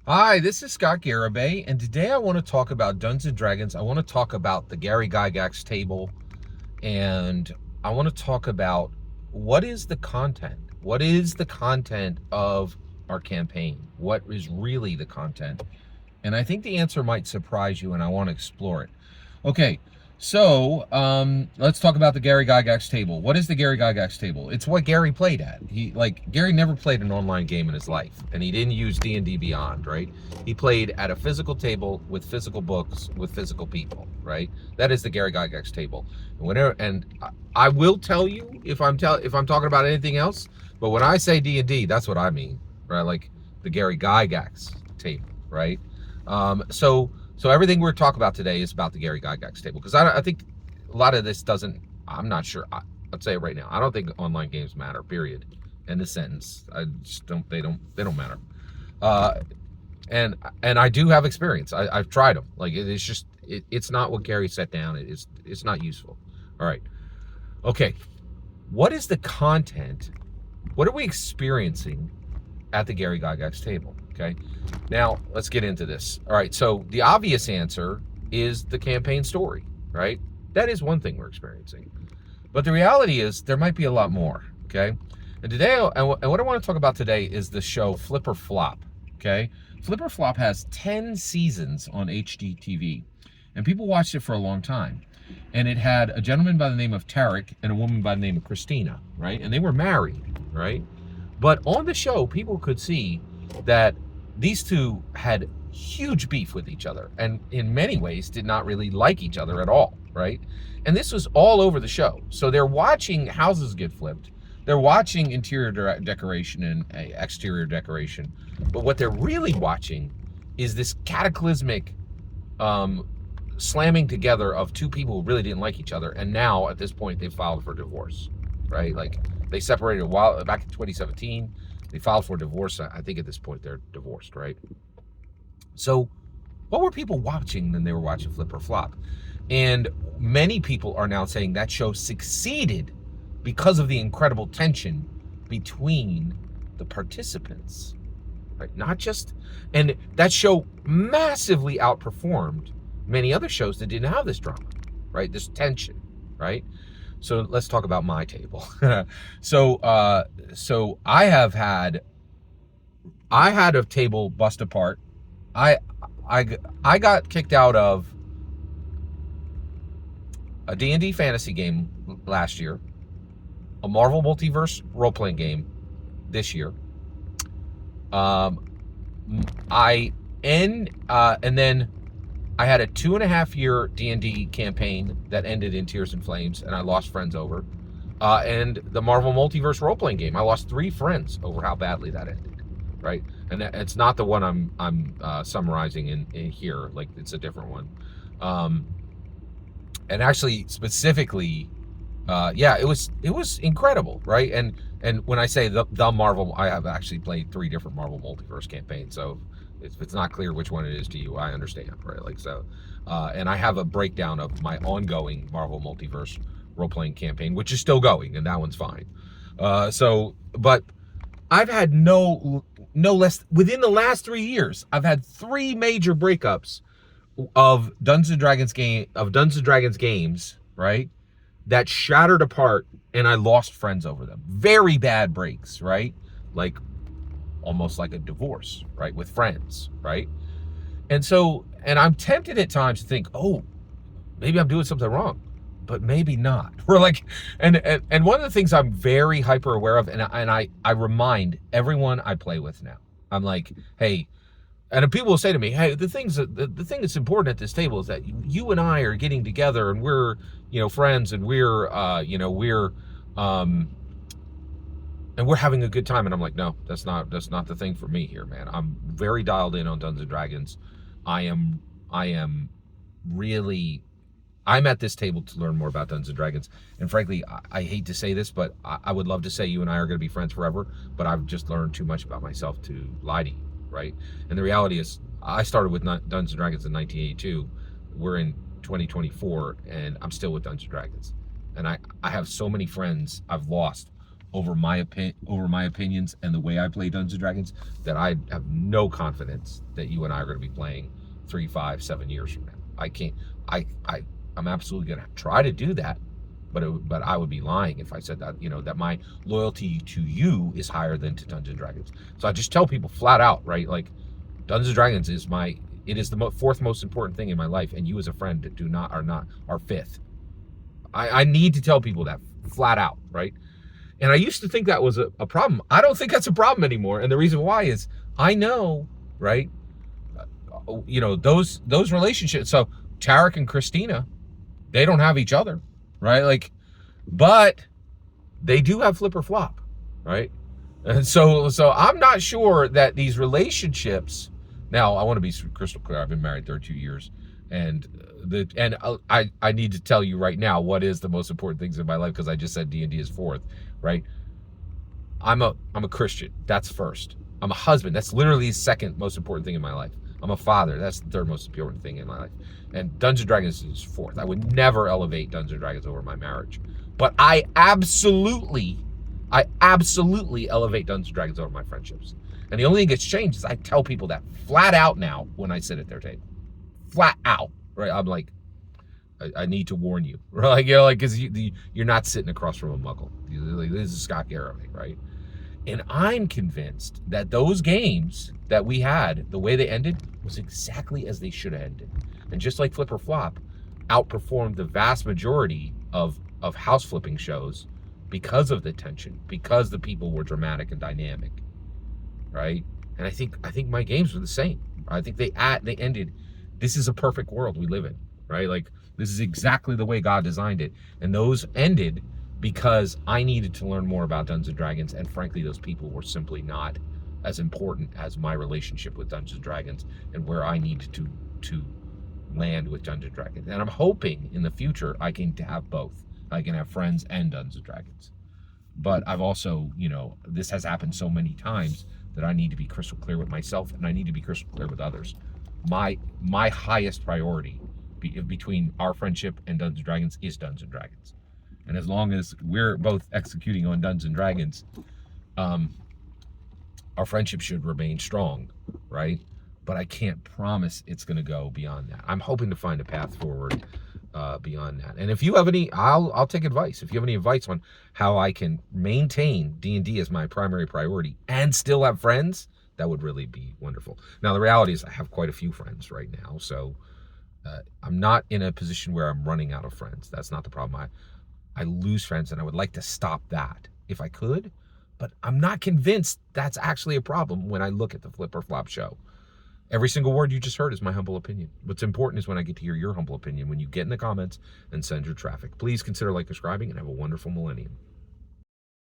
Hi, this is Scott Garibay, and today I want to talk about Dungeons & Dragons. I want to talk about the Gary Gygax table, and I want to talk about what is the content? What is the content of our campaign? What is really the content? And I think the answer might surprise you, and I want to explore it. Okay, so let's talk about the Gary Gygax table. What is the Gary Gygax table? It's what Gary played at. Gary never played an online game in his life, and he didn't use D&D Beyond, right? He played at a physical table with physical books with physical people, right? That is the Gary Gygax table. I will tell you if I'm talking about anything else, but when I say D&D, that's what I mean, right? Like the Gary Gygax table, right? So everything we're talking about today is about the Gary Gygax table, because I think a lot of this doesn't. I'm not sure. I'll say it right now. I don't think online games matter. Period. End of sentence. I just don't. They don't matter. And I do have experience. I've tried them. Like it's just it's not what Gary set down. It's not useful. All right. Okay. What is the content? What are we experiencing at the Gary Gygax table? Okay, now let's get into this. All right, so the obvious answer is the campaign story, right? That is one thing we're experiencing. But the reality is there might be a lot more, okay? And today, and what I want to talk about today is the show Flip or Flop, okay? Flip or Flop has 10 seasons on HGTV, and people watched it for a long time. And it had a gentleman by the name of Tarek and a woman by the name of Christina, right? And they were married, right? But on the show, people could see that these two had huge beef with each other and in many ways did not really like each other at all, right? And this was all over the show. So they're watching houses get flipped. They're watching interior decoration and exterior decoration. But what they're really watching is this cataclysmic slamming together of two people who really didn't like each other. And now at this point, they filed for divorce, right? Like they separated a while back in 2017. They filed for divorce. I think at this point they're divorced, right? So what were people watching when they were watching Flip or Flop? And many people are now saying that show succeeded because of the incredible tension between the participants, right? Not just, and that show massively outperformed many other shows that didn't have this drama, right? This tension, right? So let's talk about my table. So I had a table bust apart. I got kicked out of a D&D fantasy game last year, a Marvel Multiverse role-playing game this year. And then I had a 2.5-year D&D campaign that ended in Tears and Flames, and I lost friends over. And the Marvel Multiverse role-playing game, I lost 3 friends over how badly that ended, right? And it's not the one I'm summarizing in here, like it's a different one. And actually, specifically, it was incredible, right? And when I say the Marvel, I have actually played 3 different Marvel Multiverse campaigns, so if it's not clear which one it is to you, I understand, right? Like so, and I have a breakdown of my ongoing Marvel Multiverse role-playing campaign, which is still going, and that one's fine. But I've had no less within the last 3 years. I've had 3 major breakups of Dungeons and Dragons games, right? That shattered apart, and I lost friends over them. Very bad breaks, right? Like almost like a divorce, right? With friends, right? And I'm tempted at times to think, oh, maybe I'm doing something wrong, but maybe not. We're like, and one of the things I'm very hyper aware of, and I remind everyone I play with now, I'm like, hey, and people will say to me, hey, the thing that's important at this table is that you and I are getting together and we're, friends, and and we're having a good time. And I'm like, no, that's not the thing for me here, man. I'm very dialed in on Dungeons and Dragons. I'm at this table to learn more about Dungeons and Dragons. And frankly, I hate to say this, but I would love to say you and I are going to be friends forever, but I've just learned too much about myself to lie to you, right? And the reality is, I started with Dungeons and Dragons in 1982. We're in 2024, and I'm still with Dungeons and Dragons. And I have so many friends I've lost over my opinions and the way I play Dungeons and Dragons, that I have no confidence that you and I are going to be playing 3, 5, 7 years from now. I can't. I'm absolutely going to try to do that, but I would be lying if I said that, that my loyalty to you is higher than to Dungeons and Dragons. So I just tell people flat out, right? Like, Dungeons and Dragons is it is the fourth most important thing in my life, and you as a friend are fifth. I need to tell people that flat out, right? And I used to think that was a problem. I don't think that's a problem anymore. And the reason why is I know, right? Those relationships. So Tarek and Christina, they don't have each other, right? Like, but they do have flip or flop, right? And so I'm not sure that these relationships. Now, I want to be crystal clear. I've been married 32 years, and I need to tell you right now what is the most important things in my life, because I just said D&D is fourth, right? I'm a Christian. That's first. I'm a husband. That's literally the second most important thing in my life. I'm a father. That's the third most important thing in my life. And Dungeons and Dragons is fourth. I would never elevate Dungeons and Dragons over my marriage. But I absolutely elevate Dungeons and Dragons over my friendships. And the only thing that's changed is I tell people that flat out now when I sit at their table. Flat out, right? I'm like, I need to warn you, right? Because you're not sitting across from a muggle. Like, this is Scott Garibay, right? And I'm convinced that those games that we had, the way they ended, was exactly as they should have ended. And just like Flip or Flop outperformed the vast majority of house flipping shows because of the tension, because the people were dramatic and dynamic, right? And I think my games were the same. I think they ended. This is a perfect world we live in, right? Like, this is exactly the way God designed it. And those ended because I needed to learn more about Dungeons and Dragons, and frankly, those people were simply not as important as my relationship with Dungeons and Dragons and where I needed to land with Dungeons and Dragons. And I'm hoping in the future I can have both. I can have friends and Dungeons and Dragons. But I've also, this has happened so many times that I need to be crystal clear with myself, and I need to be crystal clear with others. My highest priority between our friendship and Dungeons and Dragons is Dungeons and Dragons. And as long as we're both executing on Dungeons and Dragons, our friendship should remain strong, right? But I can't promise it's going to go beyond that. I'm hoping to find a path forward beyond that. And if you have any, I'll take advice. If you have any advice on how I can maintain D&D as my primary priority and still have friends, that would really be wonderful. Now, the reality is I have quite a few friends right now, so I'm not in a position where I'm running out of friends. That's not the problem. I lose friends, and I would like to stop that if I could, but I'm not convinced that's actually a problem when I look at the Flip or Flop show. Every single word you just heard is my humble opinion. What's important is when I get to hear your humble opinion, when you get in the comments and send your traffic. Please consider subscribing, and have a wonderful millennium.